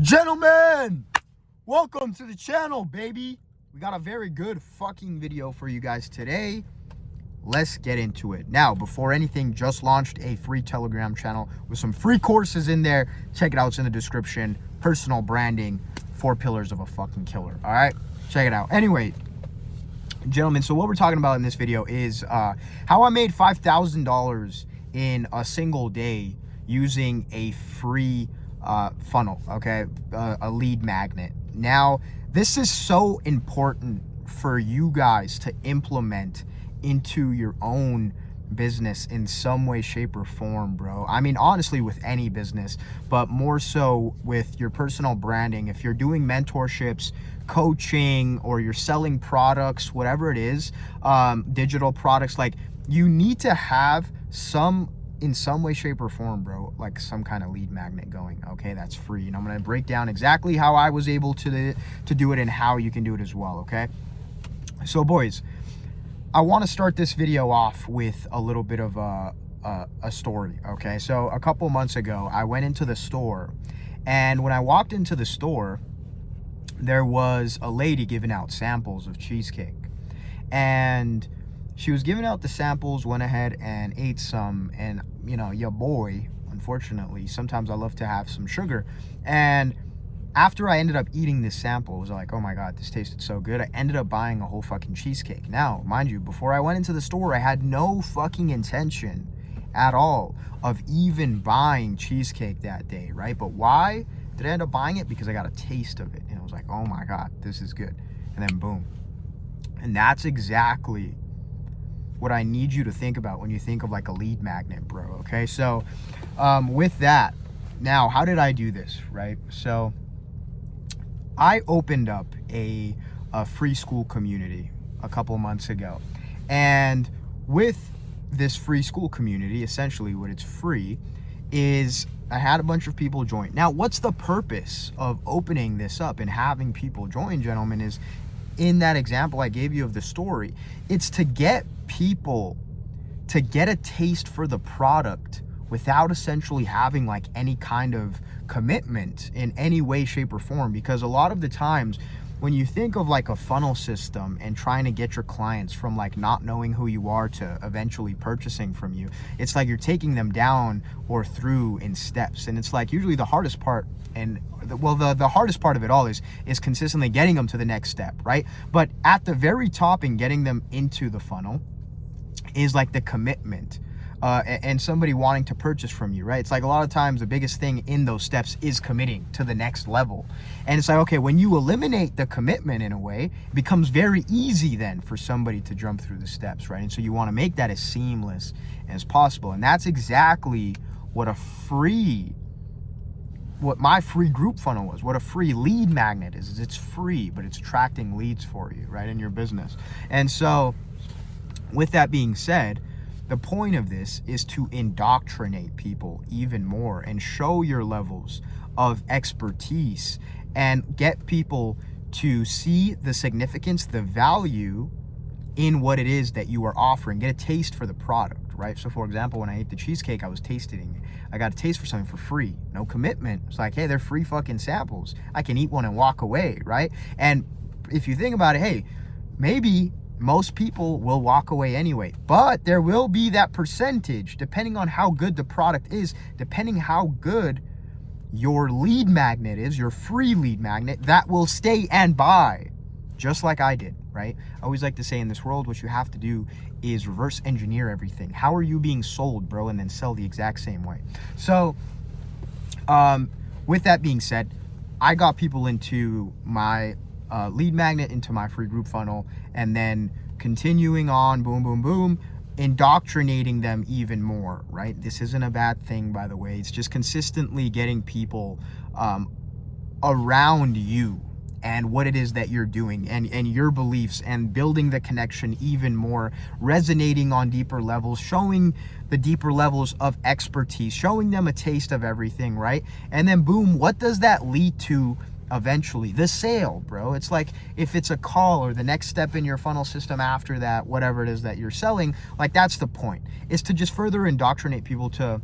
Gentlemen, welcome to the channel, baby. We got a very good fucking video for you guys today. Let's get into it. Now, before anything, just launched a free Telegram channel with some free courses in there. Check it out, it's in the description. Personal branding, 4 pillars of a fucking killer. All right, check it out. Anyway, gentlemen, so what we're talking about in this video is how I made $5,000 in a single day using a free funnel, okay, a lead magnet. Now, this is so important for you guys to implement into your own business in some way, shape, or form, bro. I mean, honestly, with any business, but more so with your personal branding. If you're doing mentorships, coaching, or you're selling products, whatever it is, digital products, like, you need to have in some way, shape, or form, bro, like some kind of lead magnet going, okay, that's free. And I'm going to break down exactly how I was able to do it and how you can do it as well, okay? So, boys, I want to start this video off with a little bit of a story, okay? So, a couple months ago, I went into the store, and when I walked into the store, there was a lady giving out samples of cheesecake, and she was giving out the samples, went ahead and ate some, and you know, your boy, unfortunately, sometimes I love to have some sugar. And after I ended up eating this sample, it was like, oh my God, this tasted so good. I ended up buying a whole fucking cheesecake. Now, mind you, before I went into the store, I had no fucking intention at all of even buying cheesecake that day, right? But why did I end up buying it? Because I got a taste of it, and it was like, oh my God, this is good. And then boom. And that's exactly what I need you to think about when you think of like a lead magnet, bro, okay? So with that, now, how did I do this, right? So I opened up a free school community a couple months ago. And with this free school community, essentially what it's free is I had a bunch of people join. Now, what's the purpose of opening this up and having people join, gentlemen, is in that example I gave you of the story, it's to get people to get a taste for the product without essentially having like any kind of commitment in any way, shape, or form. Because a lot of the times when you think of like a funnel system and trying to get your clients from like not knowing who you are to eventually purchasing from you, it's like you're taking them down or through in steps. And it's like usually the hardest part, and the hardest part of it all is consistently getting them to the next step, right? But at the very top and getting them into the funnel is like the commitment and somebody wanting to purchase from you, right? It's like a lot of times the biggest thing in those steps is committing to the next level. And it's like, okay, when you eliminate the commitment in a way, it becomes very easy then for somebody to jump through the steps, right? And so you want to make that as seamless as possible. And that's exactly what my free group funnel was, what a free lead magnet is it's free, but it's attracting leads for you, right, in your business. And so with that being said, the point of this is to indoctrinate people even more and show your levels of expertise and get people to see the significance, the value in what it is that you are offering, get a taste for the product, right? So for example, when I ate the cheesecake, I was tasting it. I got a taste for something for free, no commitment. It's like, hey, they're free fucking samples. I can eat one and walk away, right? And if you think about it, hey, maybe most people will walk away anyway, but there will be that percentage, depending on how good the product is, depending how good your lead magnet is, your free lead magnet, that will stay and buy, just like I did, right? I always like to say, in this world, what you have to do is reverse engineer everything. How are you being sold, bro? And then sell the exact same way. So with that being said, I got people into my lead magnet, into my free group funnel, and then continuing on, boom, boom, boom, indoctrinating them even more, right? This isn't a bad thing, by the way. It's just consistently getting people around you and what it is that you're doing and your beliefs, and building the connection even more, resonating on deeper levels, showing the deeper levels of expertise, showing them a taste of everything, right? And then boom, what does that lead to eventually? The sale, bro. It's like, if it's a call or the next step in your funnel system after that, whatever it is that you're selling, like, that's the point, is to just further indoctrinate people to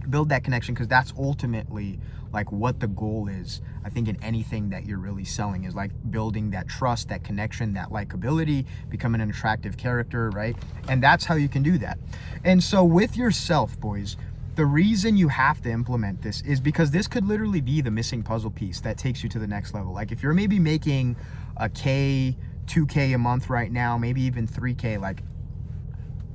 build that connection, because that's ultimately like what the goal is. I think in anything that you're really selling is like building that trust, that connection, that likability, becoming an attractive character, right? And that's how you can do that. And so with yourself, boys, the reason you have to implement this is because this could literally be the missing puzzle piece that takes you to the next level. Like if you're maybe making a K, 2K a month right now, maybe even 3K, like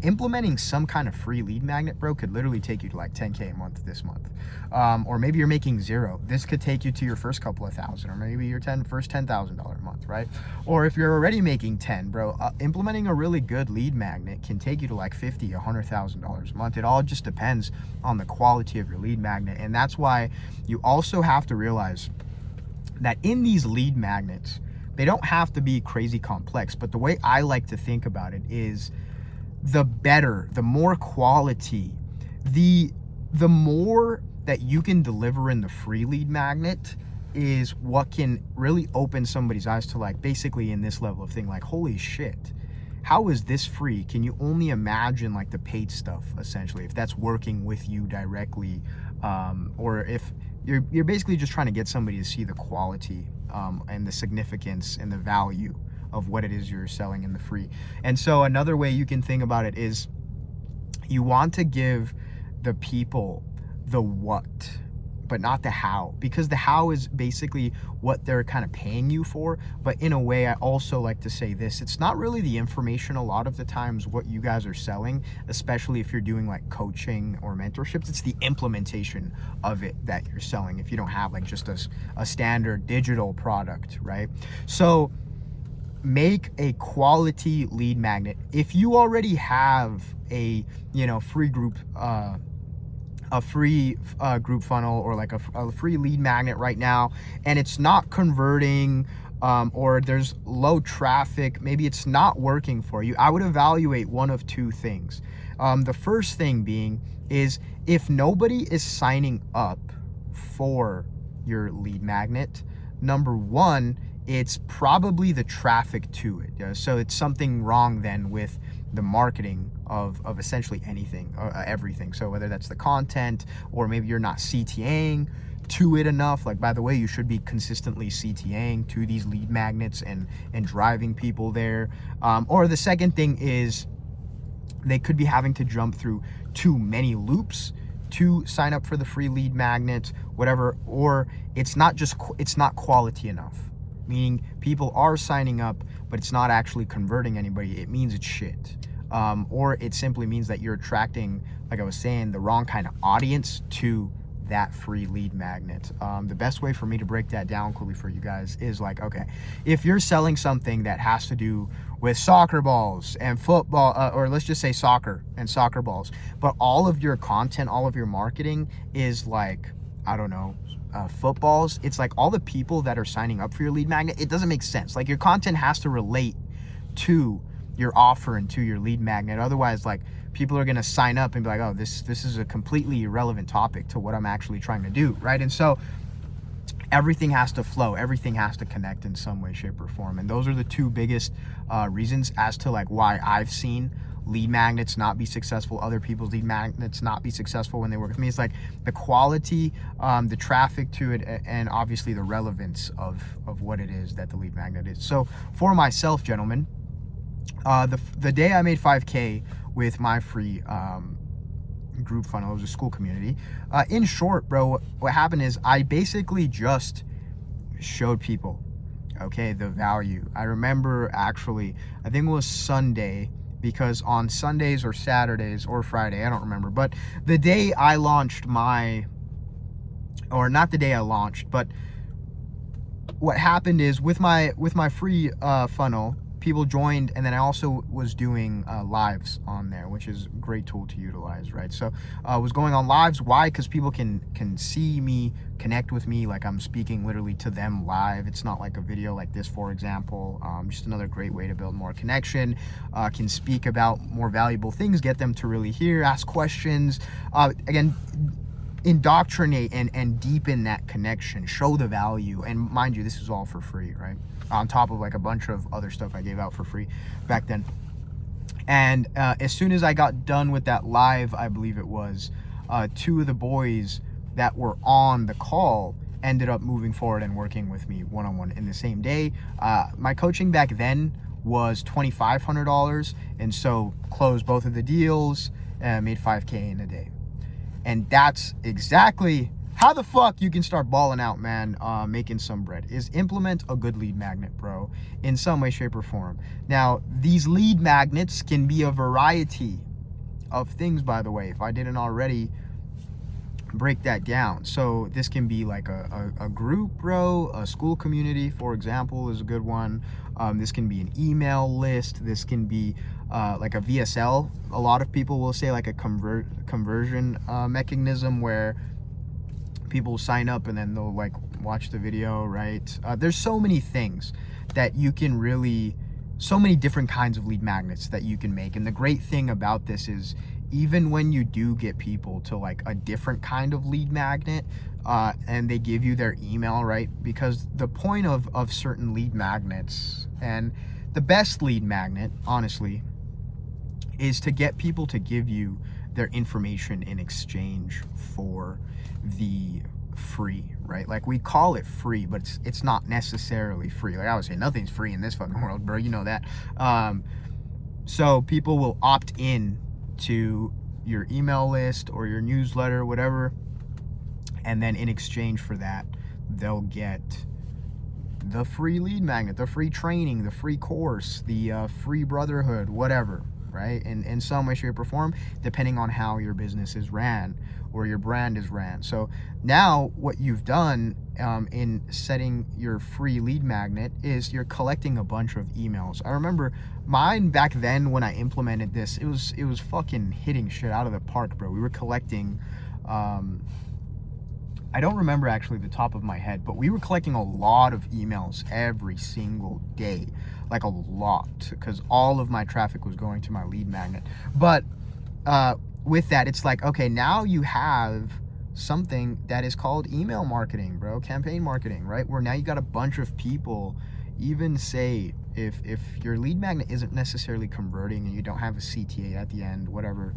implementing some kind of free lead magnet, bro, could literally take you to like 10K a month this month. Or maybe you're making 0. This could take you to your first couple of thousand, or maybe your first $10,000 a month, right? Or if you're already making 10, bro, implementing a really good lead magnet can take you to like $50,000, $100,000 a month. It all just depends on the quality of your lead magnet. And that's why you also have to realize that in these lead magnets, they don't have to be crazy complex, but the way I like to think about it is the better, the more quality, the more that you can deliver in the free lead magnet is what can really open somebody's eyes to, like, basically in this level of thing, like, holy shit, how is this free? Can you only imagine like the paid stuff, essentially, if that's working with you directly, or if you're basically just trying to get somebody to see the quality and the significance and the value of what it is you're selling in the free. And so another way you can think about it is you want to give the people the what, but not the how, because the how is basically what they're kind of paying you for. But in a way, I also like to say this, it's not really the information a lot of the times what you guys are selling, especially if you're doing like coaching or mentorships, it's the implementation of it that you're selling if you don't have like just a standard digital product, right? So make a quality lead magnet. If you already have a, you know, free group, a free group funnel, or like a free lead magnet right now, and it's not converting, or there's low traffic, maybe it's not working for you, I would evaluate one of two things. The first thing being is if nobody is signing up for your lead magnet, number one, it's probably the traffic to it. So it's something wrong then with the marketing of essentially anything, everything. So whether that's the content, or maybe you're not CTAing to it enough. Like, by the way, you should be consistently CTAing to these lead magnets and driving people there. Or the second thing is they could be having to jump through too many loops to sign up for the free lead magnet, whatever. Or it's not quality enough. Meaning people are signing up, but it's not actually converting anybody. It means it's shit. Or it simply means that you're attracting, like I was saying, the wrong kind of audience to that free lead magnet. The best way for me to break that down quickly for you guys is like, okay, if you're selling something that has to do with soccer balls and football, or let's just say soccer and soccer balls, but all of your content, all of your marketing is like, I don't know, footballs, it's like all the people that are signing up for your lead magnet, it doesn't make sense. Like, your content has to relate to your offer and to your lead magnet. Otherwise, like, people are going to sign up and be like, oh, this is a completely irrelevant topic to what I'm actually trying to do, right? And so everything has to flow, everything has to connect in some way, shape, or form. And those are the two biggest reasons as to like why I've seen lead magnets not be successful, other people's lead magnets not be successful when they work with me. It's like the quality, the traffic to it, and obviously the relevance of what it is that the lead magnet is. So for myself, gentlemen, the day I made 5K with my free group funnel, it was a school community. In short, bro, what happened is I basically just showed people, okay, the value. I remember actually, I think it was Sunday, because on Sundays or Saturdays or Friday, I don't remember, but the day I launched or not the day I launched, but what happened is with my free funnel, people joined, and then I also was doing lives on there, which is a great tool to utilize, right? So I was going on lives. Why? Because people can see me, connect with me, like I'm speaking literally to them live. It's not like a video like this, for example. Just another great way to build more connection. Can speak about more valuable things, get them to really hear, ask questions. Again, indoctrinate and deepen that connection, show the value. And mind you, this is all for free, right? On top of like a bunch of other stuff I gave out for free back then. And as soon as I got done with that live, I believe it was, two of the boys that were on the call ended up moving forward and working with me one-on-one in the same day. My coaching back then was $2,500, and so closed both of the deals and made $5K in a day. And that's exactly how the fuck you can start balling out, man, making some bread, is implement a good lead magnet, bro, in some way, shape, or form. Now, these lead magnets can be a variety of things, by the way, if I didn't already break that down. So this can be like a group, bro, a school community, for example, is a good one. This can be an email list. This can be like a VSL. A lot of people will say like a conversion mechanism where people sign up and then they'll like watch the video, right? There's so many things that you can really, so many different kinds of lead magnets that you can make. And the great thing about this is even when you do get people to like a different kind of lead magnet and they give you their email, right? Because the point of certain lead magnets, and the best lead magnet, honestly, is to get people to give you their information in exchange for the free, right? Like we call it free, but it's not necessarily free. Like I would say, nothing's free in this fucking world, bro. You know that. So people will opt in to your email list or your newsletter, whatever, and then in exchange for that, they'll get the free lead magnet, the free training, the free course, the free brotherhood, whatever, right? In some way, shape, or form, depending on how your business is ran or your brand is ran. So now what you've done in setting your free lead magnet is you're collecting a bunch of emails. I remember mine back then when I implemented this, it was fucking hitting shit out of the park, bro. We were collecting, I don't remember actually the top of my head, but we were collecting a lot of emails every single day, like a lot, because all of my traffic was going to my lead magnet. But with that, it's like, okay, now you have something that is called email marketing, bro, campaign marketing, right? Where now you got a bunch of people, even say if your lead magnet isn't necessarily converting and you don't have a CTA at the end, whatever,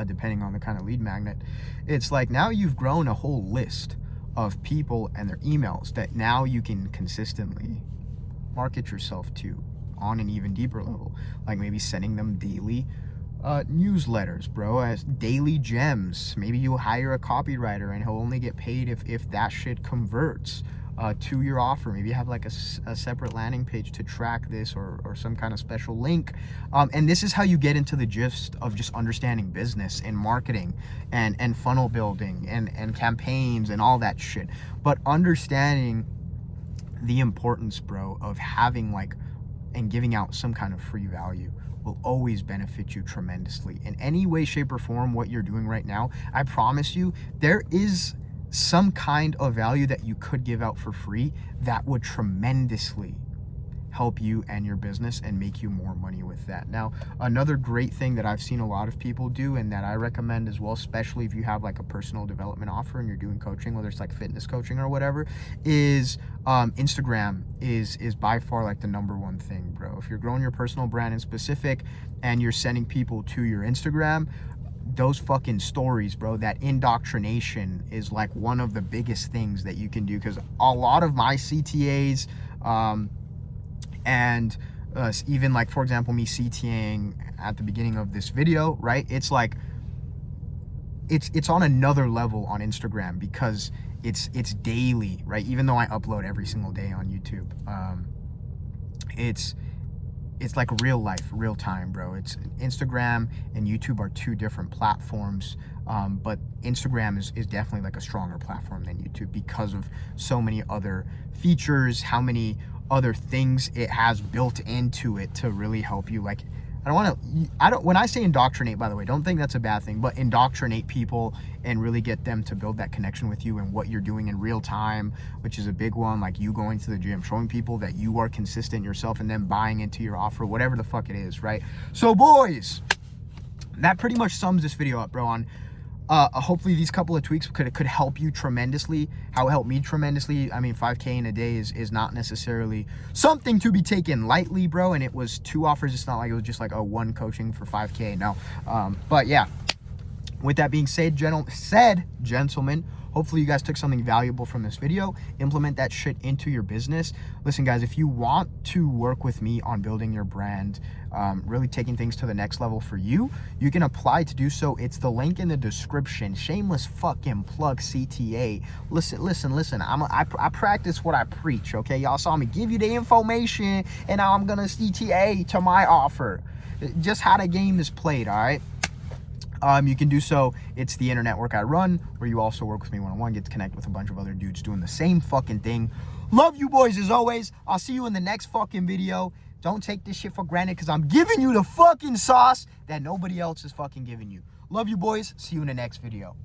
depending on the kind of lead magnet, it's like now you've grown a whole list of people and their emails that now you can consistently market yourself to on an even deeper level, like maybe sending them daily newsletters, bro, as daily gems. Maybe you hire a copywriter and he'll only get paid if that shit converts to your offer. Maybe you have like a separate landing page to track this, or some kind of special link. And this is how you get into the gist of just understanding business and marketing and funnel building and campaigns and all that shit. But understanding the importance, bro, of having like and giving out some kind of free value will always benefit you tremendously. In any way, shape, or form, what you're doing right now, I promise you, there is some kind of value that you could give out for free that would tremendously help you and your business and make you more money with that. Now, another great thing that I've seen a lot of people do and that I recommend as well, especially if you have like a personal development offer and you're doing coaching, whether it's like fitness coaching or whatever, is Instagram is by far like the #1 thing, bro. If you're growing your personal brand in specific and you're sending people to your Instagram, those fucking stories, bro, that indoctrination is like one of the biggest things that you can do. Because a lot of my CTAs and even like, for example, me CTAing at the beginning of this video, right? It's like it's on another level on Instagram because it's daily, right? Even though I upload every single day on YouTube, it's like real life, real time, bro. It's Instagram and YouTube are two different platforms, but Instagram is definitely like a stronger platform than YouTube because of so many other features, how many other things it has built into it to really help you. Like, when I say indoctrinate, by the way, don't think that's a bad thing, but indoctrinate people and really get them to build that connection with you and what you're doing in real time, which is a big one. Like you going to the gym, showing people that you are consistent yourself and then buying into your offer, whatever the fuck it is, right? So boys, that pretty much sums this video up, bro, on hopefully these couple of tweaks could help you tremendously. How it helped me tremendously. I mean, 5K in a day is not necessarily something to be taken lightly, bro. And it was 2 offers. It's not like it was just like one coaching for 5K. No. But yeah, With that being said, gentlemen, hopefully you guys took something valuable from this video. Implement that shit into your business. Listen, guys, if you want to work with me on building your brand, really taking things to the next level for you, you can apply to do so. It's the link in the description. Shameless fucking plug, CTA. Listen. I practice what I preach, okay? Y'all saw me give you the information, and now I'm gonna CTA to my offer. Just how the game is played, all right? You can do so. It's the internet work I run, where you also work with me one-on-one, get to connect with a bunch of other dudes doing the same fucking thing. Love you boys as always. I'll see you in the next fucking video. Don't take this shit for granted, because I'm giving you the fucking sauce that nobody else is fucking giving you. Love you boys. See you in the next video.